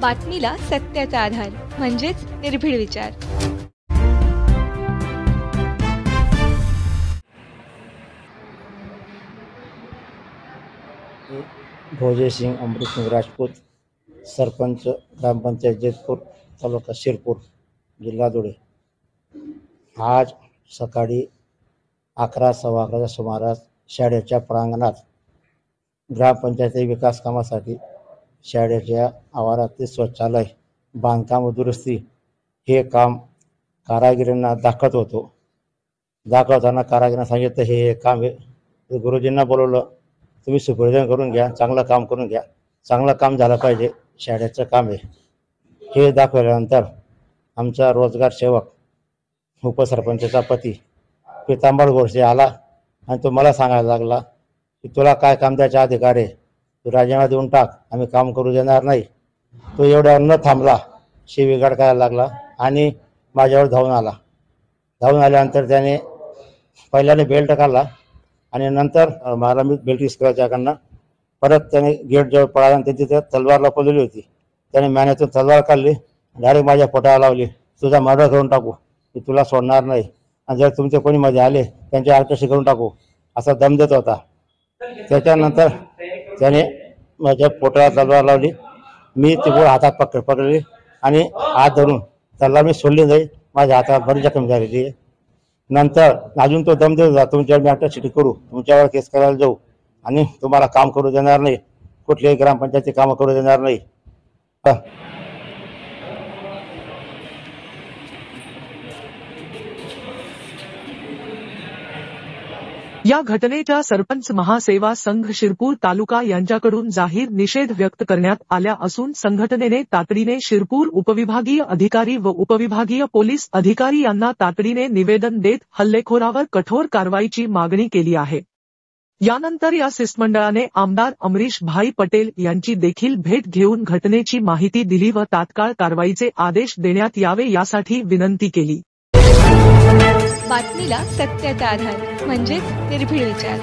बातमीला सत्याचा आधार म्हणजेच निर्भीड विचार। भोजे सिंह अमृत सिंह राजपूत, सरपंच ग्रामपंचायत जेतपूर, तालुका शिरपूर, जिल्हा धुळे। आज सकाळी 11:15च्या सुमारास शाळेच्या प्रांगणात ग्रामपंचायती विकास कामासाठी शाळेच्या आवारातील शौचालय बांधकाम व दुरुस्ती हे काम कारागिरांना दाखवत होतो। दाखवताना कारागिरांना सांगितलं हे काम आहे। गुरुजींना बोलवलं, तुम्ही सुपरविजन करून घ्या, चांगलं काम करून घ्या, चांगलं काम झालं पाहिजे, शाळेचं काम आहे। हे दाखवल्यानंतर आमचा रोजगार सेवक उपसरपंचाचा पती पितांबर गोडसे आला आणि तो मला सांगायला लागला की तुला काय काम द्यायचा अधिकार आहे, तू राजीनामा देऊन टाक, आम्ही काम करू देणार नाही। तो एवढ्यावर न थांबला, शिवीगाळ करायला लागला आणि माझ्यावर धावून आला। धावून आल्यानंतर त्याने पहिल्याने बेल्ट काढला आणि नंतर मला मी बेल्ट इसकराच्याकडनं परत त्याने गेट जवळ पळाला आणि तिथे तलवार लपवलेली होती। त्याने मॅनेतून तलवार काढली, डायरेक्ट माझ्या पोटाला लावली, तुझा मर्डर करून टाकू, मी तुला सोडणार नाही, आणि जर तुमचे कोणी मध्ये आले त्यांची आत्महत्या करून टाकू, असा दम देत होता। त्याच्यानंतर त्याने माझ्या पोटाला तलवार लावली, मी ती हातात पकडली आणि हात धरून तलवार मी सोडली नाही, माझ्या हाताला बरी जखम झालेली आहे। नंतर अजून तो दम देत होता, तुमच्यावर मी अटक करू, तुमच्यावर केस करायला जाऊ आणि तुम्हाला काम करू देणार नाही, कुठल्याही ग्रामपंचायती कामं करू देणार नाही। या घटनेच्या सरपंच महासेवा संघ शिरपूर तालुका यांच्याकडून जाहीर निषेध व्यक्त करण्यात आल्या असून संघटनेने तातडीने शिरपूर उपविभागीय अधिकारी व उपविभागीय पोलीस अधिकारी यांना तातडीने निवेदन देत हल्लेखोरावर कठोर कारवाईची मागणी केली आहे। यानंतर या शिष्टमंडळाने आमदार अमरीश भाई पटेल यांची देखील भेट घेऊन घटनेची माहिती दिली व तात्काळ कारवाईचे आदेश देण्यात यावे यासाठी विनंती केली। बातमीला सत्याचा आधार म्हणजेच निर्भीड विचार।